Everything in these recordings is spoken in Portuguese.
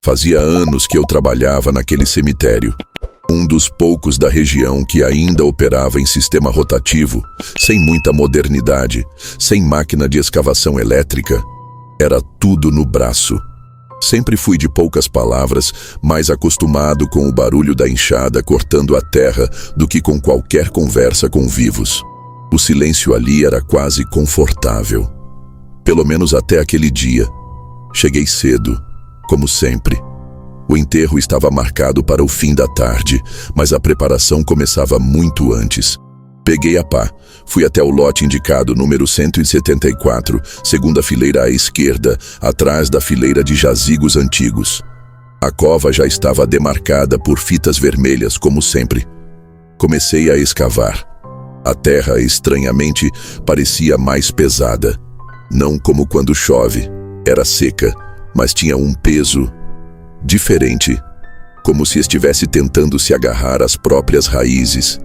Fazia anos que eu trabalhava naquele cemitério, um dos poucos da região que ainda operava em sistema rotativo, sem muita modernidade, sem máquina de escavação elétrica. Era tudo no braço. Sempre fui de poucas palavras, mais acostumado com o barulho da enxada cortando a terra do que com qualquer conversa com vivos. O silêncio ali era quase confortável. Pelo menos até aquele dia. Cheguei cedo, como sempre. O enterro estava marcado para o fim da tarde, mas a preparação começava muito antes. Peguei a pá, fui até o lote indicado, número 174, segunda fileira à esquerda, atrás da fileira de jazigos antigos. A cova já estava demarcada por fitas vermelhas, como sempre. Comecei a escavar. A terra, estranhamente, parecia mais pesada. Não como quando chove. Era seca, mas tinha um peso diferente, como se estivesse tentando se agarrar às próprias raízes.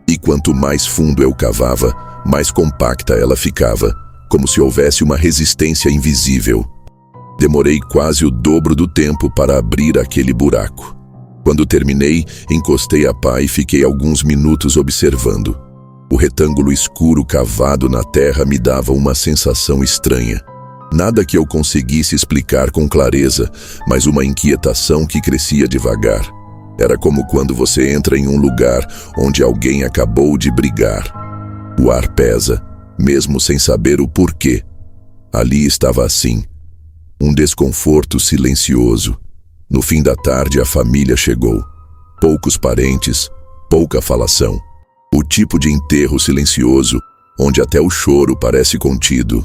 E quanto mais fundo eu cavava, mais compacta ela ficava, como se houvesse uma resistência invisível. Demorei quase o dobro do tempo para abrir aquele buraco. Quando terminei, encostei a pá e fiquei alguns minutos observando. O retângulo escuro cavado na terra me dava uma sensação estranha. Nada que eu conseguisse explicar com clareza, mas uma inquietação que crescia devagar. Era como quando você entra em um lugar onde alguém acabou de brigar. O ar pesa, mesmo sem saber o porquê. Ali estava assim, um desconforto silencioso. No fim da tarde a família chegou. Poucos parentes, pouca falação. O tipo de enterro silencioso, onde até o choro parece contido.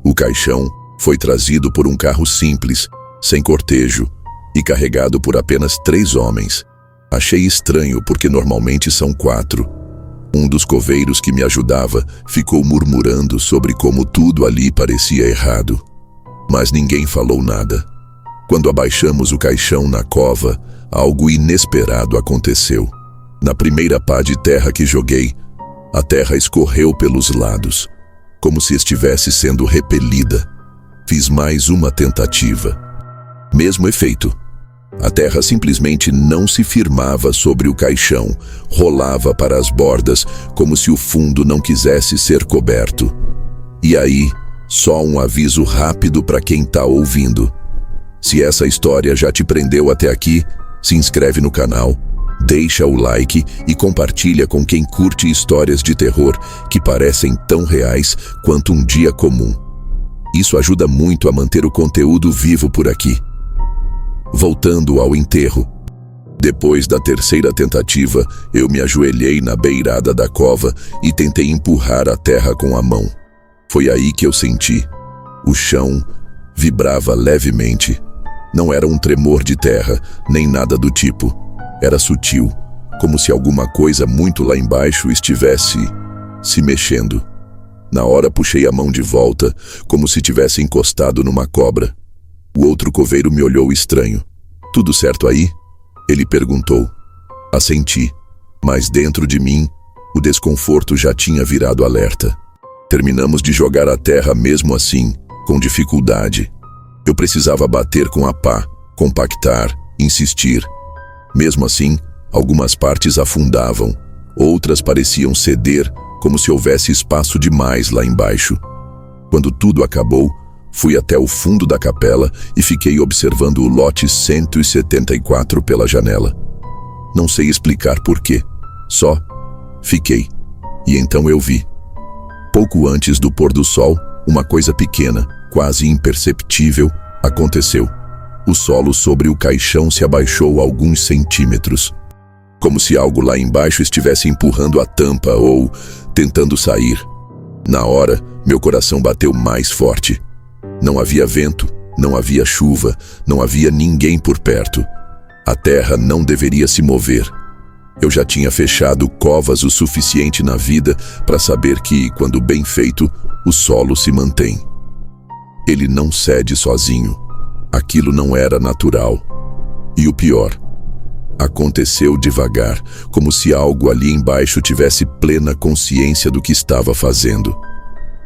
O caixão foi trazido por um carro simples, sem cortejo, e carregado por apenas 3 homens. Achei estranho porque normalmente são 4. Um dos coveiros que me ajudava ficou murmurando sobre como tudo ali parecia errado. Mas ninguém falou nada. Quando abaixamos o caixão na cova, algo inesperado aconteceu. Na primeira pá de terra que joguei, a terra escorreu pelos lados, como se estivesse sendo repelida. Fiz mais uma tentativa. Mesmo efeito. A terra simplesmente não se firmava sobre o caixão, rolava para as bordas, como se o fundo não quisesse ser coberto. E aí, só um aviso rápido para quem está ouvindo. Se essa história já te prendeu até aqui, se inscreve no canal, deixa o like e compartilha com quem curte histórias de terror que parecem tão reais quanto um dia comum. Isso ajuda muito a manter o conteúdo vivo por aqui. Voltando ao enterro. Depois da terceira tentativa, eu me ajoelhei na beirada da cova e tentei empurrar a terra com a mão. Foi aí que eu senti. O chão vibrava levemente. Não era um tremor de terra, nem nada do tipo. Era sutil, como se alguma coisa muito lá embaixo estivesse se mexendo. Na hora puxei a mão de volta, como se tivesse encostado numa cobra. O outro coveiro me olhou estranho. "Tudo certo aí?" Ele perguntou. Assenti, mas dentro de mim, o desconforto já tinha virado alerta. Terminamos de jogar a terra mesmo assim, com dificuldade. Eu precisava bater com a pá, compactar, insistir. Mesmo assim, algumas partes afundavam, outras pareciam ceder, como se houvesse espaço demais lá embaixo. Quando tudo acabou, fui até o fundo da capela e fiquei observando o lote 174 pela janela. Não sei explicar porquê, só fiquei. E então eu vi. Pouco antes do pôr do sol, uma coisa pequena, quase imperceptível, aconteceu. O solo sobre o caixão se abaixou alguns centímetros, como se algo lá embaixo estivesse empurrando a tampa ou tentando sair. Na hora, meu coração bateu mais forte. Não havia vento, não havia chuva, não havia ninguém por perto. A terra não deveria se mover. Eu já tinha fechado covas o suficiente na vida para saber que, quando bem feito, o solo se mantém. Ele não cede sozinho. Aquilo não era natural. E o pior, aconteceu devagar, como se algo ali embaixo tivesse plena consciência do que estava fazendo.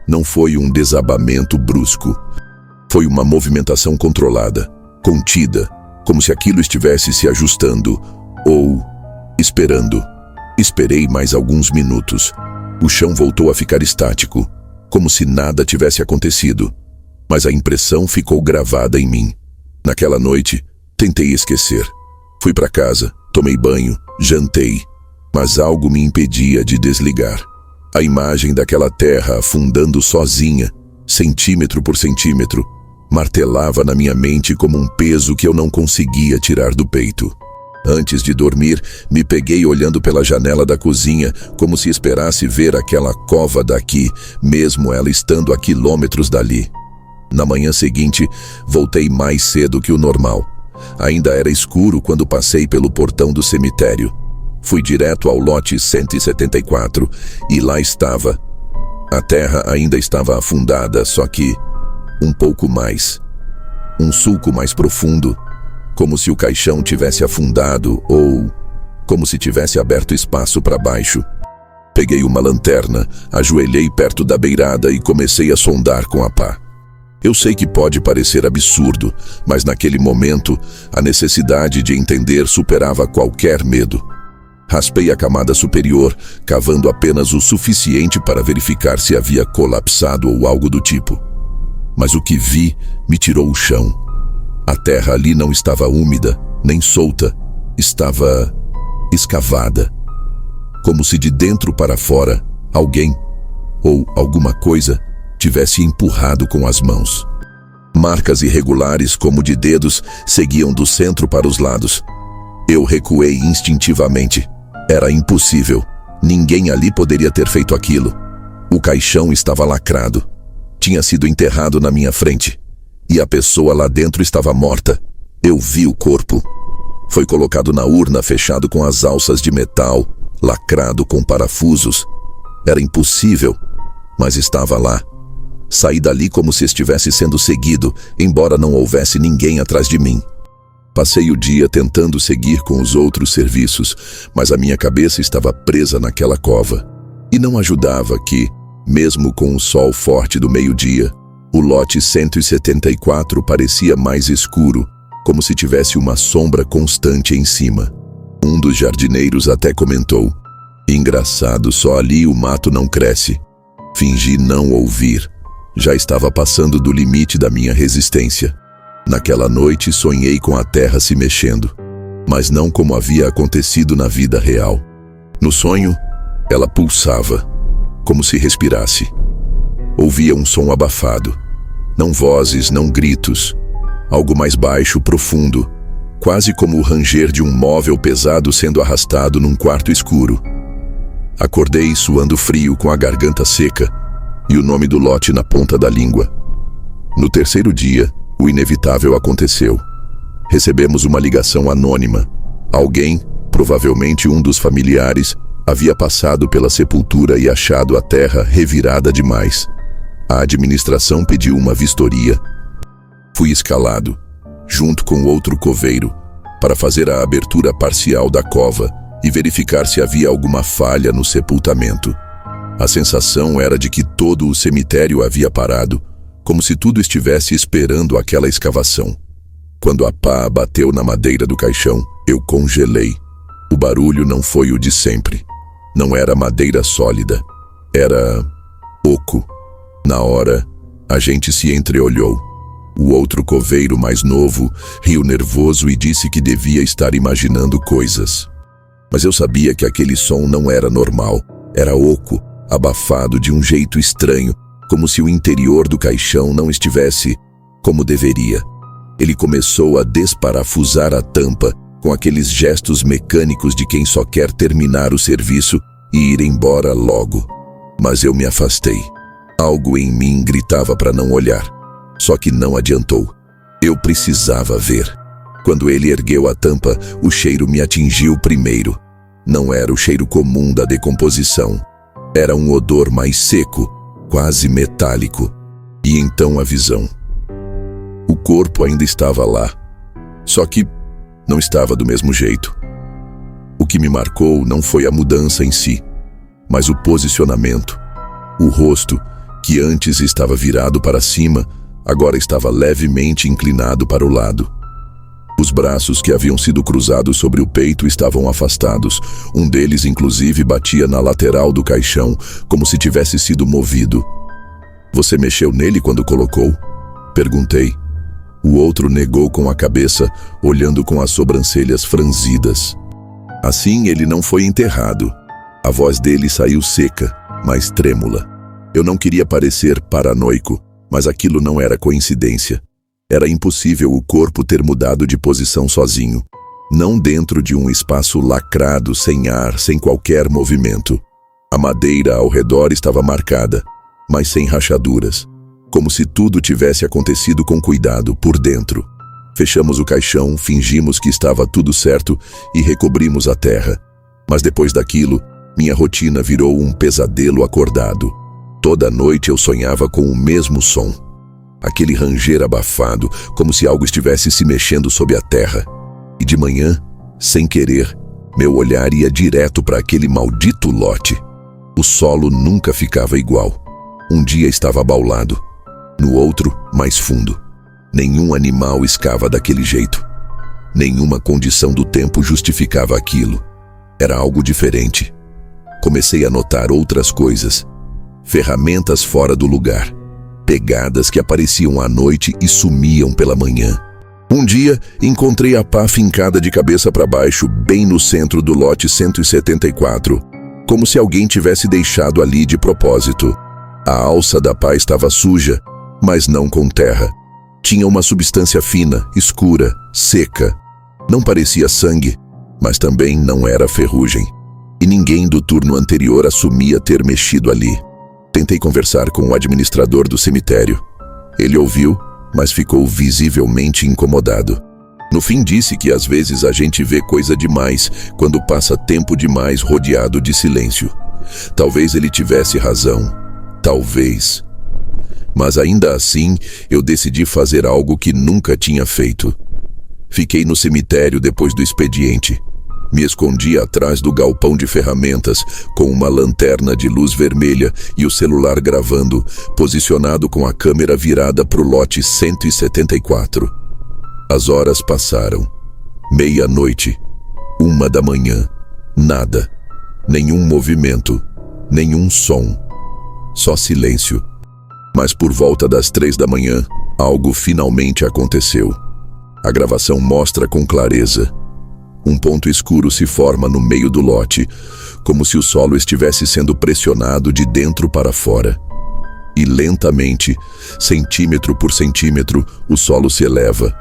Não foi um desabamento brusco. Foi uma movimentação controlada, contida, como se aquilo estivesse se ajustando, ou esperando. Esperei mais alguns minutos. O chão voltou a ficar estático, como se nada tivesse acontecido, mas a impressão ficou gravada em mim. Naquela noite, tentei esquecer. Fui para casa, tomei banho, jantei, mas algo me impedia de desligar. A imagem daquela terra afundando sozinha, centímetro por centímetro, martelava na minha mente como um peso que eu não conseguia tirar do peito. Antes de dormir, me peguei olhando pela janela da cozinha, como se esperasse ver aquela cova daqui, mesmo ela estando a quilômetros dali. Na manhã seguinte, voltei mais cedo que o normal. Ainda era escuro quando passei pelo portão do cemitério. Fui direto ao lote 174 e lá estava. A terra ainda estava afundada, só que um pouco mais. Um sulco mais profundo, como se o caixão tivesse afundado ou como se tivesse aberto espaço para baixo. Peguei uma lanterna, ajoelhei perto da beirada e comecei a sondar com a pá. Eu sei que pode parecer absurdo, mas naquele momento, a necessidade de entender superava qualquer medo. Raspei a camada superior, cavando apenas o suficiente para verificar se havia colapsado ou algo do tipo. Mas o que vi me tirou o chão. A terra ali não estava úmida, nem solta, estava escavada. Como se de dentro para fora, alguém, ou alguma coisa, tivesse empurrado com as mãos. Marcas irregulares, como de dedos, seguiam do centro para os lados. Eu recuei instintivamente. Era impossível. Ninguém ali poderia ter feito aquilo. O caixão estava lacrado. Tinha sido enterrado na minha frente. E a pessoa lá dentro estava morta. Eu vi o corpo. Foi colocado na urna, fechado com as alças de metal, lacrado com parafusos. Era impossível, mas estava lá. Saí dali como se estivesse sendo seguido, embora não houvesse ninguém atrás de mim. Passei o dia tentando seguir com os outros serviços, mas a minha cabeça estava presa naquela cova. E não ajudava que, mesmo com o sol forte do meio-dia, o lote 174 parecia mais escuro, como se tivesse uma sombra constante em cima. Um dos jardineiros até comentou: "Engraçado, só ali o mato não cresce." Fingi não ouvir. Já estava passando do limite da minha resistência. Naquela noite sonhei com a terra se mexendo, mas não como havia acontecido na vida real. No sonho, ela pulsava, como se respirasse. Ouvia um som abafado. Não vozes, não gritos. Algo mais baixo, profundo, quase como o ranger de um móvel pesado sendo arrastado num quarto escuro. Acordei suando frio, com a garganta seca e o nome do lote na ponta da língua. No terceiro dia, o inevitável aconteceu. Recebemos uma ligação anônima. Alguém, provavelmente um dos familiares, havia passado pela sepultura e achado a terra revirada demais. A administração pediu uma vistoria. Fui escalado, junto com outro coveiro, para fazer a abertura parcial da cova e verificar se havia alguma falha no sepultamento. A sensação era de que todo o cemitério havia parado, como se tudo estivesse esperando aquela escavação. Quando a pá bateu na madeira do caixão, eu congelei. O barulho não foi o de sempre. Não era madeira sólida. Era oco. Na hora, a gente se entreolhou. O outro coveiro mais novo riu nervoso e disse que devia estar imaginando coisas. Mas eu sabia que aquele som não era normal. Era oco, abafado de um jeito estranho, como se o interior do caixão não estivesse como deveria. Ele começou a desparafusar a tampa com aqueles gestos mecânicos de quem só quer terminar o serviço e ir embora logo. Mas eu me afastei. Algo em mim gritava para não olhar. Só que não adiantou. Eu precisava ver. Quando ele ergueu a tampa, o cheiro me atingiu primeiro. Não era o cheiro comum da decomposição. Era um odor mais seco, quase metálico. E então a visão. O corpo ainda estava lá. Só que não estava do mesmo jeito. O que me marcou não foi a mudança em si, mas o posicionamento. O rosto, que antes estava virado para cima, agora estava levemente inclinado para o lado. Os braços que haviam sido cruzados sobre o peito estavam afastados. Um deles, inclusive, batia na lateral do caixão, como se tivesse sido movido. "Você mexeu nele quando colocou?" Perguntei. O outro negou com a cabeça, olhando com as sobrancelhas franzidas. "Assim, ele não foi enterrado." A voz dele saiu seca, mas trêmula. Eu não queria parecer paranoico, mas aquilo não era coincidência. Era impossível o corpo ter mudado de posição sozinho. Não dentro de um espaço lacrado, sem ar, sem qualquer movimento. A madeira ao redor estava marcada, mas sem rachaduras. Como se tudo tivesse acontecido com cuidado por dentro. Fechamos o caixão, fingimos que estava tudo certo e recobrimos a terra. Mas depois daquilo, minha rotina virou um pesadelo acordado. Toda noite eu sonhava com o mesmo som. Aquele ranger abafado, como se algo estivesse se mexendo sob a terra. E de manhã, sem querer, meu olhar ia direto para aquele maldito lote. O solo nunca ficava igual. Um dia estava abaulado, no outro, mais fundo. Nenhum animal escava daquele jeito. Nenhuma condição do tempo justificava aquilo. Era algo diferente. Comecei a notar outras coisas. Ferramentas fora do lugar. Pegadas que apareciam à noite e sumiam pela manhã. Um dia, encontrei a pá fincada de cabeça para baixo, bem no centro do lote 174, como se alguém tivesse deixado ali de propósito. A alça da pá estava suja, mas não com terra. Tinha uma substância fina, escura, seca. Não parecia sangue, mas também não era ferrugem. E ninguém do turno anterior assumia ter mexido ali. Tentei conversar com o administrador do cemitério. Ele ouviu, mas ficou visivelmente incomodado. No fim disse que às vezes a gente vê coisa demais quando passa tempo demais rodeado de silêncio. Talvez ele tivesse razão. Talvez. Mas ainda assim, eu decidi fazer algo que nunca tinha feito. Fiquei no cemitério depois do expediente. Me escondi atrás do galpão de ferramentas, com uma lanterna de luz vermelha e o celular gravando, posicionado com a câmera virada para o lote 174. As horas passaram. 00:30, 1h. Nada. Nenhum movimento. Nenhum som. Só silêncio. Mas por volta das 3h, algo finalmente aconteceu. A gravação mostra com clareza. Um ponto escuro se forma no meio do lote, como se o solo estivesse sendo pressionado de dentro para fora. E lentamente, centímetro por centímetro, o solo se eleva.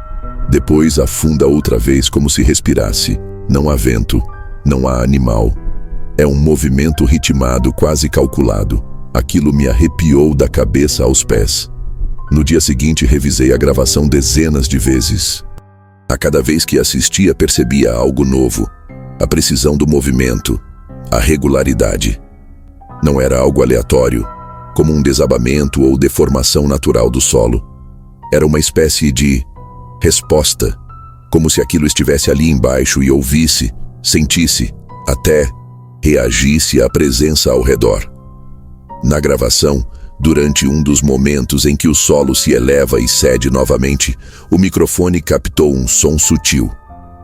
Depois afunda outra vez como se respirasse. Não há vento, não há animal. É um movimento ritmado, quase calculado. Aquilo me arrepiou da cabeça aos pés. No dia seguinte, revisei a gravação dezenas de vezes. A cada vez que assistia, percebia algo novo. A precisão do movimento, a regularidade. Não era algo aleatório, como um desabamento ou deformação natural do solo. Era uma espécie de resposta, como se aquilo estivesse ali embaixo e ouvisse, sentisse, até reagisse à presença ao redor. Na gravação, durante um dos momentos em que o solo se eleva e cede novamente, o microfone captou um som sutil.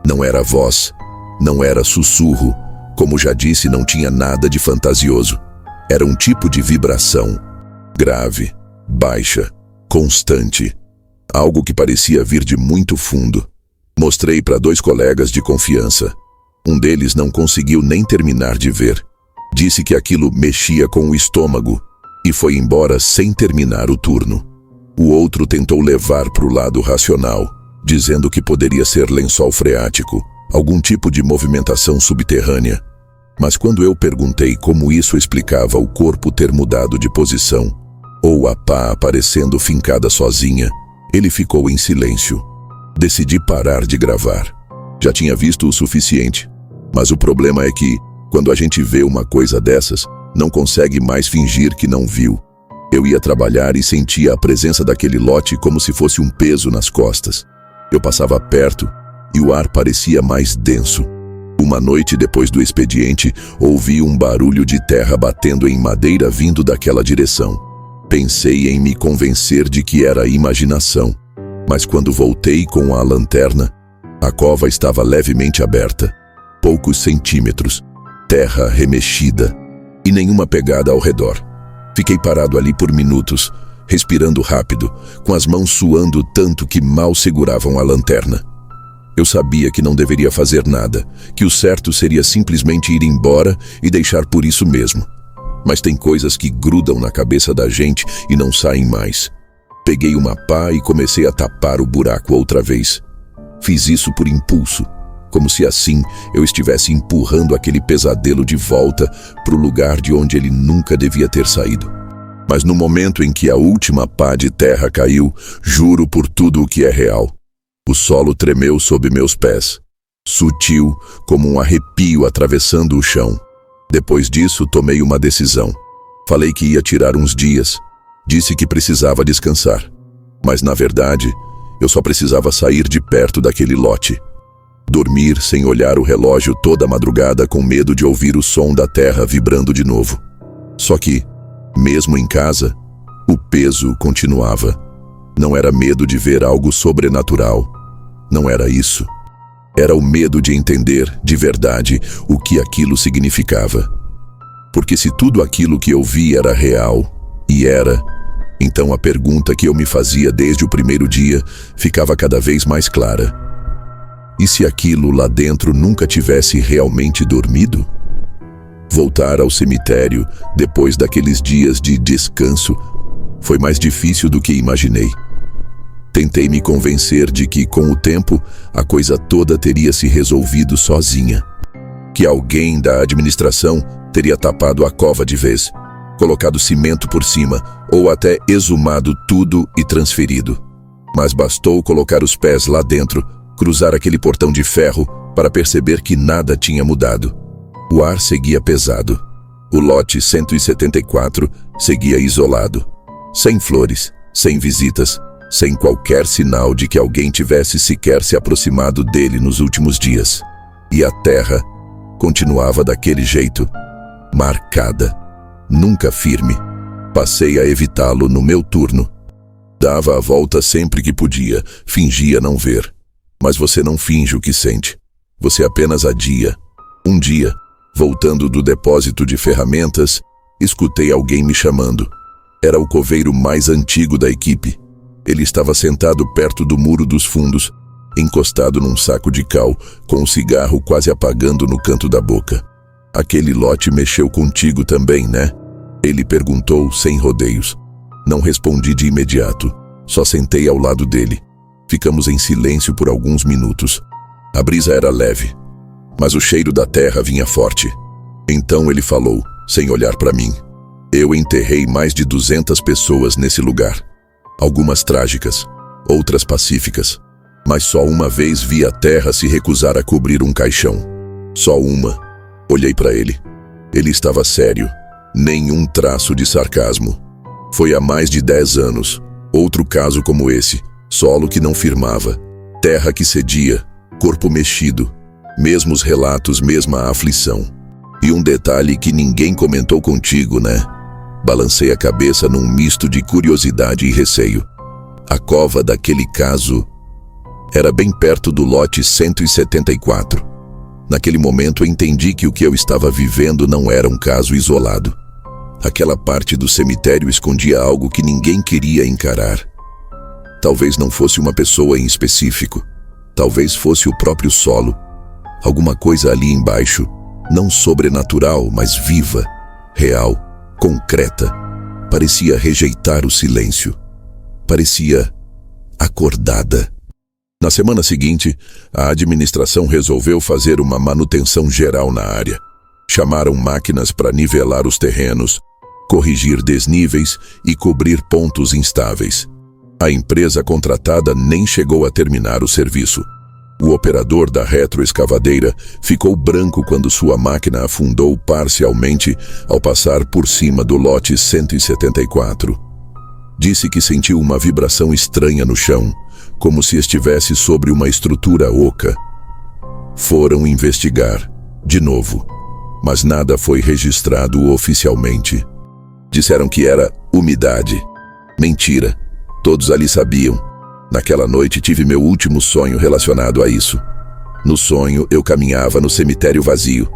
Não era voz, não era sussurro. Como já disse, não tinha nada de fantasioso. Era um tipo de vibração. Grave, baixa, constante. Algo que parecia vir de muito fundo. Mostrei para 2 colegas de confiança. Um deles não conseguiu nem terminar de ver. Disse que aquilo mexia com o estômago e foi embora sem terminar o turno. O outro tentou levar para o lado racional, dizendo que poderia ser lençol freático, algum tipo de movimentação subterrânea. Mas quando eu perguntei como isso explicava o corpo ter mudado de posição, ou a pá aparecendo fincada sozinha, ele ficou em silêncio. Decidi parar de gravar. Já tinha visto o suficiente. Mas o problema é que, quando a gente vê uma coisa dessas, não consegue mais fingir que não viu. Eu ia trabalhar e sentia a presença daquele lote como se fosse um peso nas costas. Eu passava perto e o ar parecia mais denso. Uma noite depois do expediente, ouvi um barulho de terra batendo em madeira vindo daquela direção. Pensei em me convencer de que era imaginação, mas quando voltei com a lanterna, A cova estava levemente aberta, poucos centímetros, terra remexida e nenhuma pegada ao redor. Fiquei parado ali por minutos, respirando rápido, com as mãos suando tanto que mal seguravam a lanterna. Eu sabia que não deveria fazer nada, que o certo seria simplesmente ir embora e deixar por isso mesmo. Mas tem coisas que grudam na cabeça da gente e não saem mais. Peguei uma pá e comecei a tapar o buraco outra vez. Fiz isso por impulso, como se assim eu estivesse empurrando aquele pesadelo de volta para o lugar de onde ele nunca devia ter saído. Mas no momento em que a última pá de terra caiu, juro por tudo o que é real, o solo tremeu sob meus pés, sutil como um arrepio atravessando o chão. Depois disso, tomei uma decisão. Falei que ia tirar uns dias. Disse que precisava descansar. Mas, na verdade, eu só precisava sair de perto daquele lote. Dormir sem olhar o relógio toda a madrugada com medo de ouvir o som da terra vibrando de novo. Só que, mesmo em casa, o peso continuava. Não era medo de ver algo sobrenatural. Não era isso. Era o medo de entender, de verdade, o que aquilo significava. Porque se tudo aquilo que eu vi era real, e era, então a pergunta que eu me fazia desde o primeiro dia ficava cada vez mais clara. E se aquilo lá dentro nunca tivesse realmente dormido? Voltar ao cemitério, depois daqueles dias de descanso, foi mais difícil do que imaginei. Tentei me convencer de que, com o tempo, a coisa toda teria se resolvido sozinha. Que alguém da administração teria tapado a cova de vez, colocado cimento por cima, ou até exumado tudo e transferido. Mas bastou colocar os pés lá dentro, cruzar aquele portão de ferro, para perceber que nada tinha mudado. O ar seguia pesado. O lote 174 seguia isolado. Sem flores, sem visitas, sem qualquer sinal de que alguém tivesse sequer se aproximado dele nos últimos dias. E a terra continuava daquele jeito, marcada, nunca firme. Passei a evitá-lo no meu turno. Dava a volta sempre que podia, fingia não ver. Mas você não finge o que sente. Você apenas adia. Um dia, voltando do depósito de ferramentas, escutei alguém me chamando. Era o coveiro mais antigo da equipe. Ele estava sentado perto do muro dos fundos, encostado num saco de cal, com um cigarro quase apagando no canto da boca. Aquele lote mexeu contigo também, né? Ele perguntou sem rodeios. Não respondi de imediato, só sentei ao lado dele. Ficamos em silêncio por alguns minutos. A brisa era leve, mas o cheiro da terra vinha forte. Então ele falou, sem olhar para mim. Eu enterrei mais de 200 pessoas nesse lugar. Algumas trágicas, outras pacíficas. Mas só uma vez vi a terra se recusar a cobrir um caixão. Só uma. Olhei para ele. Ele estava sério. Nenhum traço de sarcasmo. Foi há mais de 10 anos. Outro caso como esse. Solo que não firmava. Terra que cedia. Corpo mexido. Mesmos relatos, mesma aflição. E um detalhe que ninguém comentou contigo, né? Balancei a cabeça num misto de curiosidade e receio. A cova daquele caso era bem perto do lote 174. Naquele momento entendi que o que eu estava vivendo não era um caso isolado. Aquela parte do cemitério escondia algo que ninguém queria encarar. Talvez não fosse uma pessoa em específico. Talvez fosse o próprio solo. Alguma coisa ali embaixo, não sobrenatural, mas viva, real, concreta. Parecia rejeitar o silêncio. Parecia acordada. Na semana seguinte, a administração resolveu fazer uma manutenção geral na área. Chamaram máquinas para nivelar os terrenos, corrigir desníveis e cobrir pontos instáveis. A empresa contratada nem chegou a terminar o serviço. O operador da retroescavadeira ficou branco quando sua máquina afundou parcialmente ao passar por cima do lote 174. Disse que sentiu uma vibração estranha no chão, como se estivesse sobre uma estrutura oca. Foram investigar, de novo, mas nada foi registrado oficialmente. Disseram que era umidade. Mentira, todos ali sabiam. Naquela noite tive meu último sonho relacionado a isso. No sonho, eu caminhava no cemitério vazio.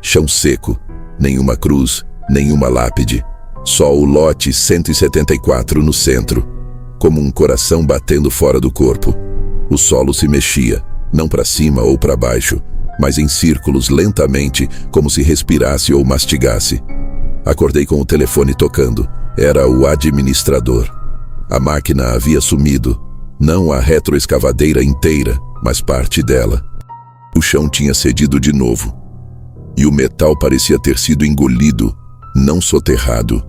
Chão seco, nenhuma cruz, nenhuma lápide. Só o lote 174 no centro, como um coração batendo fora do corpo. O solo se mexia, não para cima ou para baixo, mas em círculos lentamente, como se respirasse ou mastigasse. Acordei com o telefone tocando. Era o administrador. A máquina havia sumido. Não a retroescavadeira inteira, mas parte dela. O chão tinha cedido de novo. E o metal parecia ter sido engolido, não soterrado,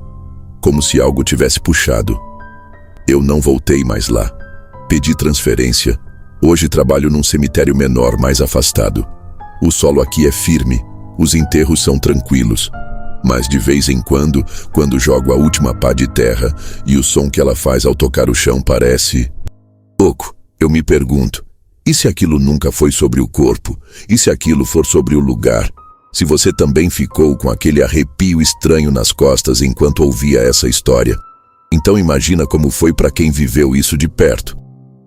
como se algo tivesse puxado. Eu não voltei mais lá. Pedi transferência. Hoje trabalho num cemitério menor, mais afastado. O solo aqui é firme, os enterros são tranquilos. Mas de vez em quando jogo a última pá de terra e o som que ela faz ao tocar o chão parece... louco. Eu me pergunto, e se aquilo nunca foi sobre o corpo? E se aquilo for sobre o lugar? Se você também ficou com aquele arrepio estranho nas costas enquanto ouvia essa história, então imagina como foi para quem viveu isso de perto.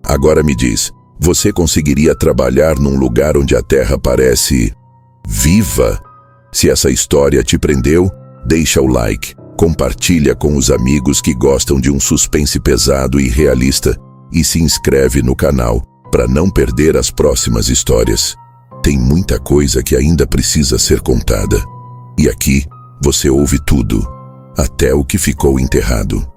Agora me diz, você conseguiria trabalhar num lugar onde a terra parece... viva? Se essa história te prendeu, deixa o like, compartilha com os amigos que gostam de um suspense pesado e realista e se inscreve no canal para não perder as próximas histórias. Tem muita coisa que ainda precisa ser contada. E aqui você ouve tudo, até o que ficou enterrado.